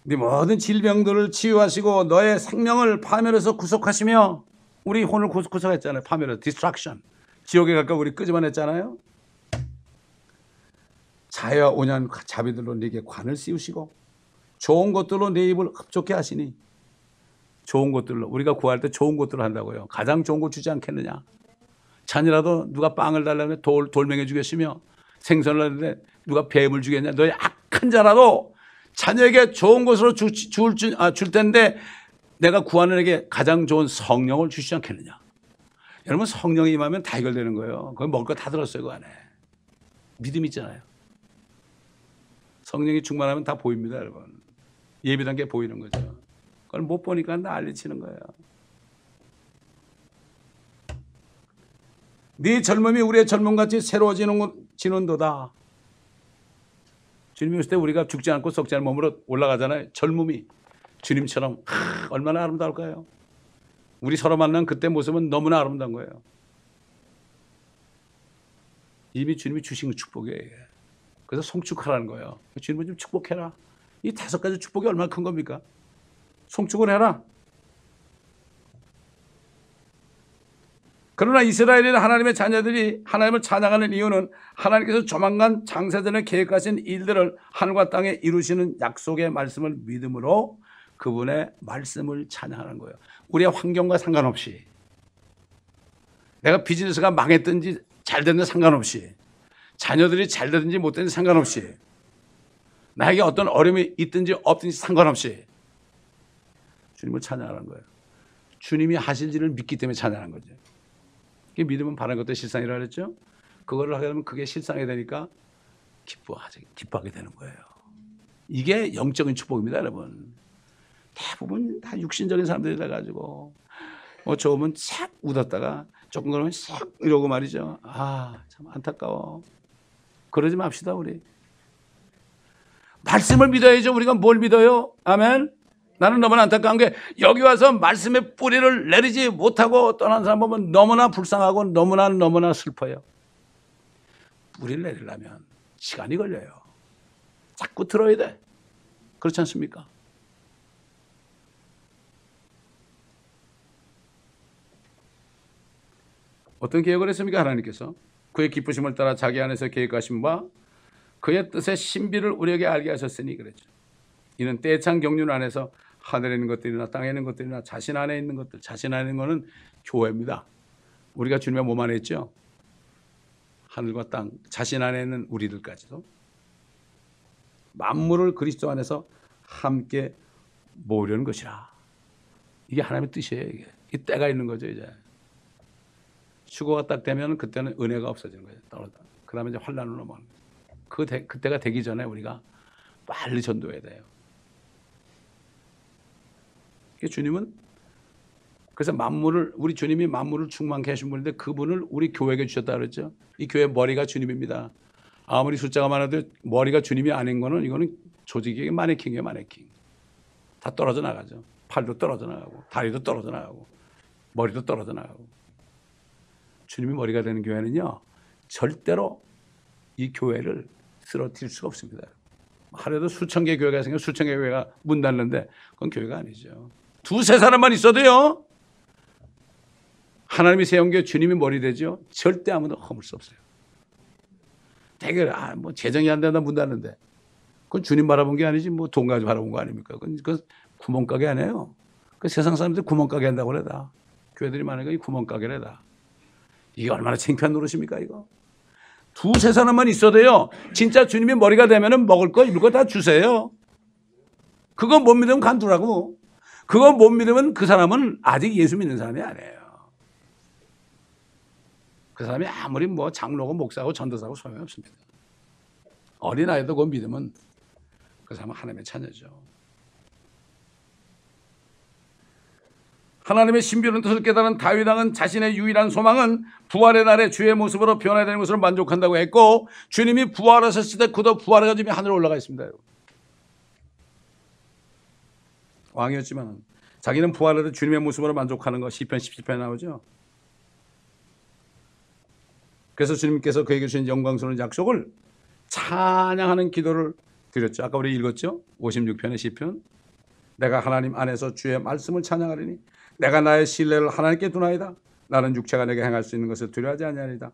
네 모든 질병들을 치유하시고 너의 생명을 파멸해서 구속하시며 우리 혼을 구속했잖아요. 파멸해서 distraction. 지옥에 가까워 우리 끄집어냈잖아요. 자유와 온유한 자비들로 네게 관을 씌우시고 좋은 것들로 네 입을 흡족해 하시니 좋은 것들로 우리가 구할 때 좋은 것들로 한다고요. 가장 좋은 거 주지 않겠느냐. 자녀라도 누가 빵을 달라면 돌멩이 주겠으며 생선을 하는데 누가 뱀을 주겠냐. 너희 악한 자라도 자녀에게 좋은 것으로 줄 텐데 내가 구하는 에게 가장 좋은 성령을 주시지 않겠느냐. 여러분 성령이 임하면 다 해결되는 거예요. 거기 먹을 거 다 들었어요. 그 안에. 믿음 있잖아요. 성령이 충만하면 다 보입니다. 여러분. 예비단 게 보이는 거죠. 그걸 못 보니까 난리치는 거예요. 네 젊음이 우리의 젊음같이 새로워지는도다. 주님이 오실 때 우리가 죽지 않고 썩지 않은 몸으로 올라가잖아요. 젊음이 주님처럼 얼마나 아름다울까요? 우리 서로 만난 그때 모습은 너무나 아름다운 거예요. 이미 주님이 주신 축복이에요. 그래서 송축하라는 거예요. 주님은 좀 축복해라. 이 5가지 축복이 얼마나 큰 겁니까? 송축을 해라. 그러나 이스라엘이나 하나님의 자녀들이 하나님을 찬양하는 이유는 하나님께서 조만간 장세전에 계획하신 일들을 하늘과 땅에 이루시는 약속의 말씀을 믿음으로 그분의 말씀을 찬양하는 거예요. 우리의 환경과 상관없이 내가 비즈니스가 망했든지 잘 됐든지 상관없이 자녀들이 잘 되든지 못 되든지 상관없이 나에게 어떤 어려움이 있든지 없든지 상관없이 주님을 찬양하는 거예요. 주님이 하실 일을 믿기 때문에 찬양하는 거죠. 믿음은 바라는 것도 실상이라 그랬죠. 그거를 하게 되면 그게 실상이 되니까 기뻐하게 되는 거예요. 이게 영적인 축복입니다, 여러분. 대부분 다 육신적인 사람들이 돼가지고 뭐 좋으면 싹 웃었다가 조금 그러면 싹 이러고 말이죠. 참 안타까워. 그러지 맙시다 우리. 말씀을 믿어야죠. 우리가 뭘 믿어요? 아멘. 나는 너무나 안타까운 게 여기 와서 말씀의 뿌리를 내리지 못하고 떠난 사람 보면 너무나 불쌍하고 너무나 슬퍼요. 뿌리를 내리려면 시간이 걸려요. 자꾸 들어야 돼. 그렇지 않습니까? 어떤 계획을 했습니까? 하나님께서 그의 기쁘심을 따라 자기 안에서 계획하신 바 그의 뜻의 신비를 우리에게 알게 하셨으니 그랬죠. 이는 때찬 경륜 안에서 하늘에 있는 것들이나 땅에 있는 것들이나 자신 안에 있는 것들, 자신 안에 있는 것은 교회입니다. 우리가 주님의 몸 안에 있죠. 하늘과 땅, 자신 안에 있는 우리들까지도 만물을 그리스도 안에서 함께 모으려는 것이라. 이게 하나님의 뜻이에요. 이게 이 때가 있는 거죠. 이제 휴거가 딱 되면 그때는 은혜가 없어지는 거예요. 그 다음에 이제 환란으로 넘어가는 거예요. 그때가 되기 전에 우리가 빨리 전도해야 돼요. 주님은 그래서 우리 주님이 만물을 충만케 하신 분인데 그분을 우리 교회에게 주셨다 그랬죠. 이 교회 머리가 주님입니다. 아무리 숫자가 많아도 머리가 주님이 아닌 거는 이거는 조직이 마네킹이에요. 마네킹. 다 떨어져 나가죠. 팔도 떨어져 나가고 다리도 떨어져 나가고 머리도 떨어져 나가고. 주님이 머리가 되는 교회는요 절대로 이 교회를 쓰러뜨릴 수가 없습니다. 하루에도 수천 개 교회가 생겨 수천 개 교회가 문 닫는데 그건 교회가 아니죠. 두세 사람만 있어도요. 하나님이 세운 게 주님이 머리 되죠. 절대 아무도 허물 수 없어요. 되게 뭐 재정이 안 된다 문 닫는데 그건 주님 바라본 게 아니지 뭐 돈 가지고 바라본 거 아닙니까? 그건 구멍가게 아니에요. 그 세상 사람들 구멍가게 한다고 그래다. 교회들이 많으니까 이 구멍가게래다. 이게 얼마나 창피한 노릇입니까 이거. 두세 사람만 있어도요. 진짜 주님이 머리가 되면은 먹을 거 입을 거 다 주세요. 그거 못 믿으면 간두라고. 그거 못 믿으면 그 사람은 아직 예수 믿는 사람이 아니에요. 그 사람이 아무리 뭐 장로고 목사고 전도사고 소용이 없습니다. 어린아이도 그거 믿으면 그 사람은 하나님의 자녀죠. 하나님의 신비로운 뜻을 깨달은 다윗 왕은 자신의 유일한 소망은 부활의 날에 주의 모습으로 변화되는 것을 만족한다고 했고 주님이 부활하셨을 때 그도 부활해가지고 하늘에 올라가 있습니다. 왕이었지만 자기는 부활해도 주님의 모습으로 만족하는 거 시편 17편에 나오죠. 그래서 주님께서 그에게 주신 영광스러운 약속을 찬양하는 기도를 드렸죠. 아까 우리 읽었죠. 56편의 시편. 내가 하나님 안에서 주의 말씀을 찬양하리니 내가 나의 신뢰를 하나님께 두나이다. 나는 육체가 내게 행할 수 있는 것을 두려워하지 아니하리다.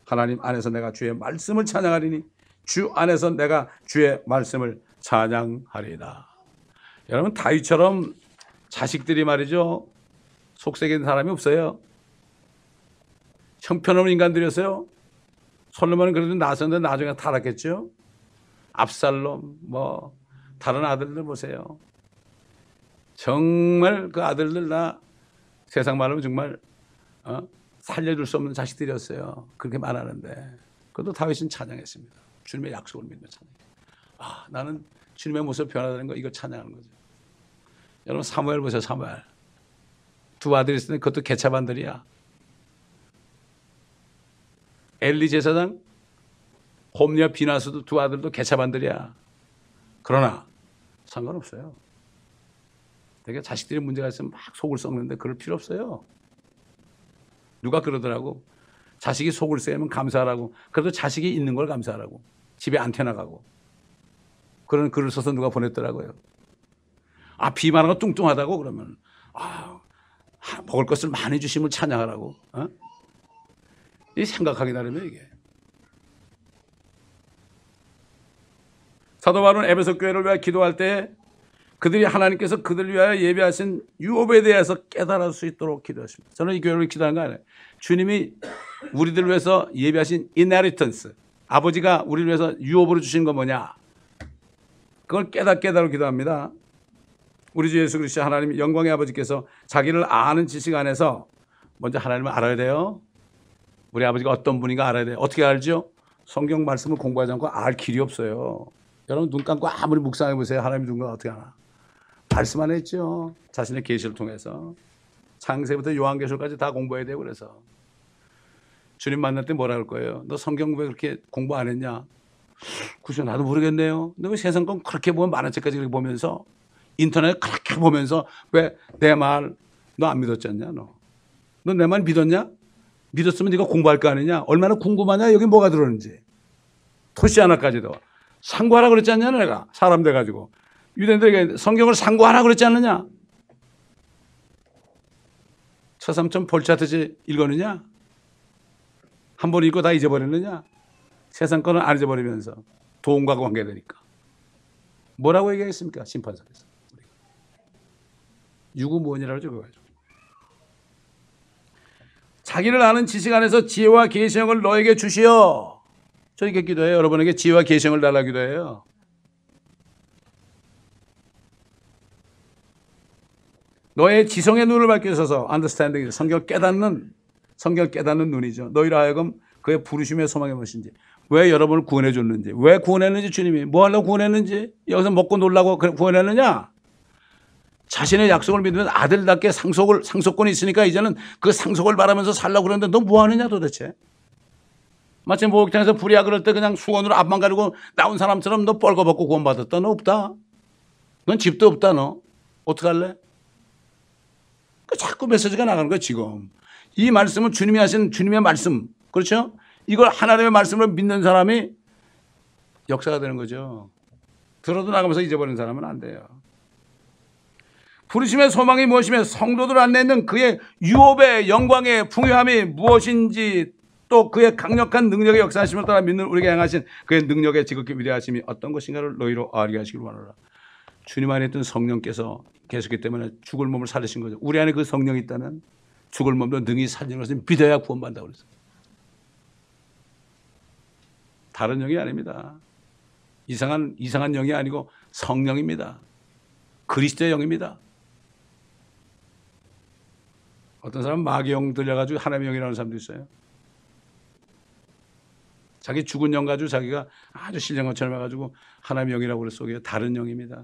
하나님 안에서 내가 주의 말씀을 찬양하리니 주 안에서 내가 주의 말씀을 찬양하리다. 여러분 다윗처럼 자식들이 말이죠. 속색인 사람이 없어요. 형편없는 인간들이었어요. 솔로몬은 그래도 나섰는데 나중에 타락했죠. 압살롬 뭐 다른 아들들 보세요. 정말 그 아들들 다 세상 말로 정말 살려줄 수 없는 자식들이었어요. 그렇게 말하는데 그래도 다윗은 찬양했습니다. 주님의 약속을 믿는 찬양. 나는 주님의 모습 변화되는 거 이거 찬양하는 거죠. 여러분 사무엘 보세요. 사무엘. 두 아들이 있으니 그것도 개차반들이야. 엘리 제사장, 홈리와 비나스도 두 아들도 개차반들이야. 그러나 상관없어요. 되게 자식들이 문제가 있으면 막 속을 썩는데 그럴 필요 없어요. 누가 그러더라고. 자식이 속을 썩으면 감사하라고. 그래도 자식이 있는 걸 감사하라고. 집에 안테나 가고. 그런 글을 써서 누가 보냈더라고요. 비만한 거 뚱뚱하다고 그러면 먹을 것을 많이 주심을 찬양하라고. 이 생각하기 나름이에요 이게. 사도 바울은 에베소 교회를 위해 기도할 때 그들이 하나님께서 그들을 위하여 예비하신 유업에 대해서 깨달을 수 있도록 기도했습니다. 저는 이 교회를 기도하는 거 아니에요. 주님이 우리들을 위해서 예비하신 inheritance, 아버지가 우리를 위해서 유업으로 주신 건 뭐냐? 그걸 깨닫고 기도합니다. 우리 주 예수 그리스도 하나님 영광의 아버지께서 자기를 아는 지식 안에서 먼저 하나님을 알아야 돼요. 우리 아버지가 어떤 분인가 알아야 돼요. 어떻게 알죠? 성경 말씀을 공부하지 않고 알 길이 없어요. 여러분 눈 감고 아무리 묵상해 보세요. 하나님 누군가 어떻게 아나? 말씀 안에 있죠. 자신의 계시를 통해서. 창세부터 요한계시록까지 다 공부해야 되고 그래서. 주님 만날 때 뭐라 할 거예요? 너 성경 왜 그렇게 공부 안 했냐? 글쎄 나도 모르겠네요. 너 왜 세상 건 그렇게 보면 만한 책까지 그렇게 보면서 인터넷 그렇게 보면서 왜 내 말 너 안 믿었지 않냐? 너 내 말 믿었냐? 믿었으면 네가 공부할 거 아니냐? 얼마나 궁금하냐? 여기 뭐가 들어오는지. 토시 하나까지도. 상고하라 그랬지 않냐? 내가 사람 돼가지고. 유대인들에게 성경을 상고하라 그랬지 않느냐? 처삼촌 볼차트지 읽었느냐? 한 번 읽고 다 잊어버렸느냐? 세상 거는 안 잊어버리면서 돈과 관계되니까. 뭐라고 얘기하겠습니까? 심판석에서. 유구무원이라고 적어가지고. 자기를 아는 지식 안에서 지혜와 계시형을 너에게 주시어. 저에게 기도해요. 여러분에게 지혜와 계시형을 달라 기도해요. 너의 지성의 눈을 밝혀서서 understanding, 성경을 깨닫는 눈이죠. 너희로 하여금 그의 부르심의 소망이 무엇인지, 왜 여러분을 구원해 줬는지, 왜 구원했는지, 주님이 뭐 하려고 구원했는지, 여기서 먹고 놀라고 구원했느냐? 자신의 약속을 믿으면 아들답게 상속권이 있으니까 이제는 그 상속을 바라면서 살려고 그러는데 너 뭐 하느냐 도대체? 마치 목욕탕에서 불이야 그럴 때 그냥 수건으로 앞만 가리고 나온 사람처럼 너 뻘거벗고 구원받았다? 너 없다. 넌 집도 없다. 너 어떡할래? 자꾸 메시지가 나가는 거야 지금. 이 말씀은 주님이 하신 주님의 말씀, 그렇죠? 이걸 하나님의 말씀을 믿는 사람이 역사가 되는 거죠. 들어도 나가면서 잊어버리는 사람은 안 돼요. 부르심의 소망이 무엇이며 성도들 안에 있는 그의 유업의 영광의 풍요함이 무엇인지 또 그의 강력한 능력의 역사하심을 따라 믿는 우리에게 행하신 그의 능력의 지극히 위대하심이 어떤 것인가를 너희로 알게 하시기를 원하노라. 주님 안에 있던 성령께서 계셨기 때문에 죽을 몸을 살리신 거죠. 우리 안에 그 성령이 있다면 죽을 몸도 능히 살리는 것을 믿어야 구원받는다고 그랬어요. 다른 영이 아닙니다. 이상한 영이 아니고 성령입니다. 그리스도의 영입니다. 어떤 사람은 마귀 영 들려가지고 하나님의 영이라는 사람도 있어요. 자기 죽은 영 가지고 자기가 아주 신령한 것처럼 해가지고 하나님의 영이라고 그랬어. 그게 다른 영입니다.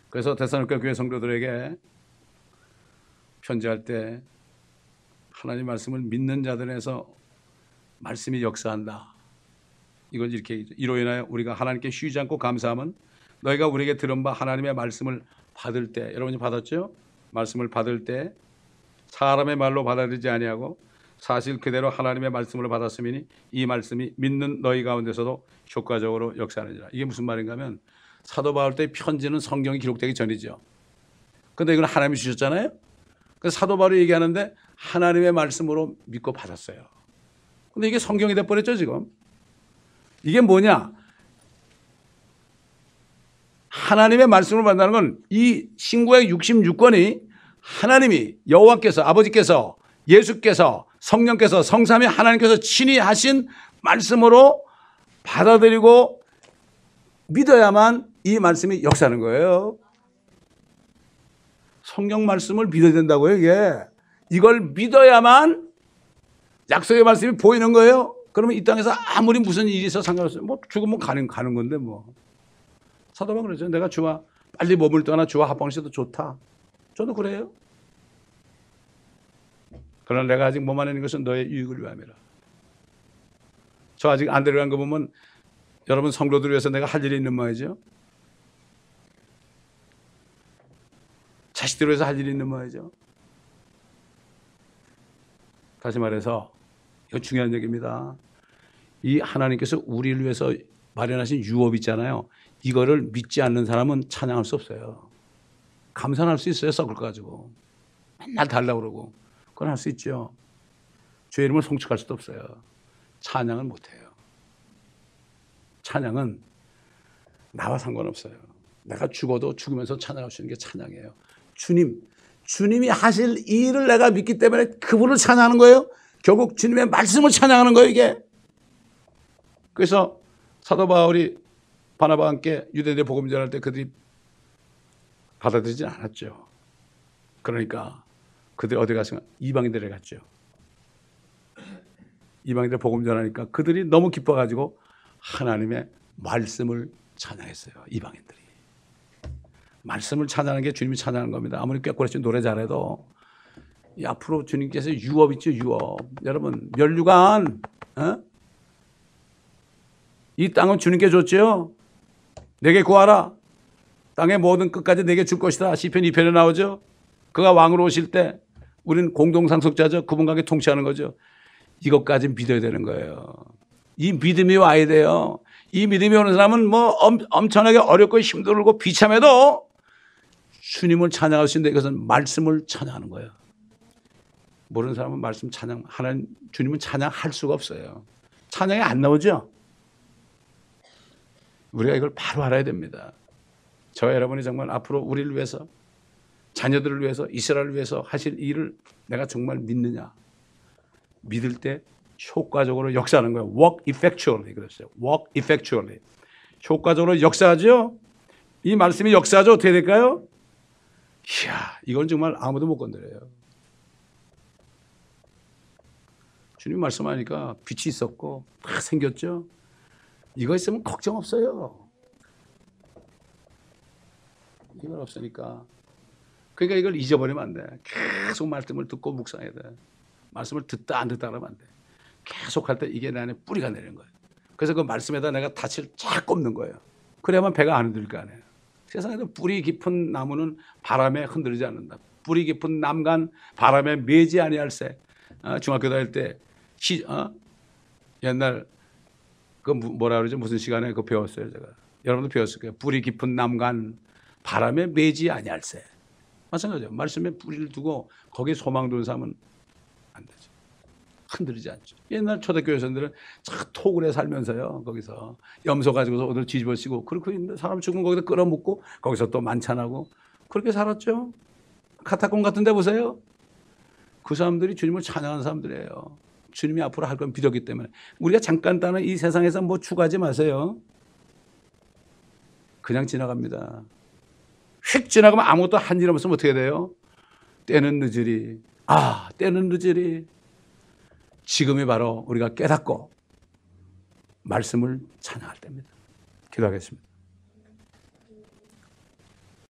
그래서 데살로니가 교회 성도들에게 편지할 때 하나님 말씀을 믿는 자들에서 말씀이 역사한다. 이걸 이렇게 이로 인하여 우리가 하나님께 쉬지 않고 감사함은 너희가 우리에게 들은 바 하나님의 말씀을 받을 때, 여러분이 받았죠? 말씀을 받을 때 사람의 말로 받아들이지 아니하고 사실 그대로 하나님의 말씀으로 받았음이니 이 말씀이 믿는 너희 가운데서도 효과적으로 역사하느니라. 이게 무슨 말인가 하면 사도 바울 때 편지는 성경이 기록되기 전이죠. 그런데 이건 하나님이 주셨잖아요. 그래서 사도 바울이 얘기하는데 하나님의 말씀으로 믿고 받았어요. 근데 이게 성경이 돼버렸죠 지금. 이게 뭐냐? 하나님의 말씀을 받는다는 건 이 신구약 66권이 하나님이 여호와께서 아버지께서 예수께서 성령께서 성삼위 하나님께서 친히 하신 말씀으로 받아들이고 믿어야만 이 말씀이 역사하는 거예요. 성경 말씀을 믿어야 된다고요 이게. 이걸 믿어야만 약속의 말씀이 보이는 거예요. 그러면 이 땅에서 아무리 무슨 일이 있어 상관없어요. 뭐 죽으면 가는 건데 뭐. 사도 바울 그러죠. 내가 주와 빨리 몸을 떠나 주와 합방시도 좋다. 저도 그래요. 그러나 내가 아직 몸 안에 있는 것은 너의 유익을 위함이라. 저 아직 안 데려간 거 보면 여러분 성도들 위해서 내가 할 일이 있는 모양이죠. 자식들 위해서 할 일이 있는 모양이죠. 다시 말해서 이거 중요한 얘기입니다. 이 하나님께서 우리를 위해서 마련하신 유업 있잖아요. 이거를 믿지 않는 사람은 찬양할 수 없어요. 감사는 할 수 있어요. 썩을 거 가지고. 맨날 달라고 그러고. 그건 할 수 있죠. 주의 이름을 송축할 수도 없어요. 찬양을 못해요. 찬양은 나와 상관없어요. 내가 죽어도 죽으면서 찬양할 수 있는 게 찬양이에요. 주님이 하실 이 일을 내가 믿기 때문에 그분을 찬양하는 거예요. 결국 주님의 말씀을 찬양하는 거예요 이게. 그래서 사도 바울이 바나바와 함께 유대인의 복음 전할 때 그들이 받아들이지 않았죠. 그러니까 그들이 어디 갔으면 이방인들에 갔죠. 이방인들 복음 전하니까 그들이 너무 기뻐가지고 하나님의 말씀을 찬양했어요. 이방인들이. 말씀을 찬양하는 게 주님이 찬양하는 겁니다. 아무리 꾀꼬리치 노래 잘해도 이 앞으로 주님께서 유업 있죠. 유업. 여러분 멸류관 이 땅은 주님께 줬죠. 내게 구하라. 땅의 모든 끝까지 내게 줄 것이다. 시편 2편에 나오죠. 그가 왕으로 오실 때 우리는 공동상속자죠. 그분과 함께 통치하는 거죠. 이것까지 믿어야 되는 거예요. 이 믿음이 와야 돼요. 이 믿음이 오는 사람은 뭐 엄청나게 어렵고 힘들고 비참해도 주님을 찬양할 수 있는데 이것은 말씀을 찬양하는 거예요. 모르는 사람은 말씀 찬양, 하나님 주님은 찬양할 수가 없어요. 찬양이 안 나오죠. 우리가 이걸 바로 알아야 됩니다. 저와 여러분이 정말 앞으로 우리를 위해서 자녀들을 위해서 이스라엘을 위해서 하실 일을 내가 정말 믿느냐. 믿을 때 효과적으로 역사하는 거예요. Work effectually 그랬어요. Work effectually. 효과적으로 역사하죠. 이 말씀이 역사하죠. 어떻게 될까요? 이야, 이건 정말 아무도 못 건드려요. 주님 말씀하니까 빛이 있었고 다 생겼죠. 이거 있으면 걱정 없어요. 이건 없으니까. 그러니까 이걸 잊어버리면 안 돼. 계속 말씀을 듣고 묵상해야 돼. 말씀을 듣다 안 듣다 하면 안 돼. 계속 할 때 이게 내 안에 뿌리가 내리는 거예요. 그래서 그 말씀에다 내가 닻을 쫙 꼽는 거예요. 그래야만 배가 안 흔들릴 거 아니에요. 세상에서 뿌리 깊은 나무는 바람에 흔들리지 않는다. 뿌리 깊은 남간 바람에 매지 아니할세. 중학교 다닐 때 옛날 뭐라 그러죠? 무슨 시간에 그거 배웠어요, 제가. 여러분도 배웠을 거예요. 뿌리 깊은 남간 바람에 매지 아니할세. 마찬가지죠. 말씀에 뿌리를 두고 거기에 소망 두는 사람은 안 되죠. 흔들리지 않죠. 옛날 초대교회 여성들은 참 토굴에 살면서요. 거기서 염소 가지고서 오늘 뒤집어 씌고 그렇게 있는데 사람 죽으면 거기다 끌어묻고 거기서 또 만찬하고 그렇게 살았죠. 카타콤 같은 데 보세요. 그 사람들이 주님을 찬양하는 사람들이에요. 주님이 앞으로 할 건 믿었기 때문에. 우리가 잠깐 따는 이 세상에서 뭐 추가하지 마세요. 그냥 지나갑니다. 휙 지나가면 아무것도 한 일 없으면 어떻게 돼요? 때는 늦으리. 때는 늦으리. 지금이 바로 우리가 깨닫고 말씀을 찬양할 때입니다. 기도하겠습니다.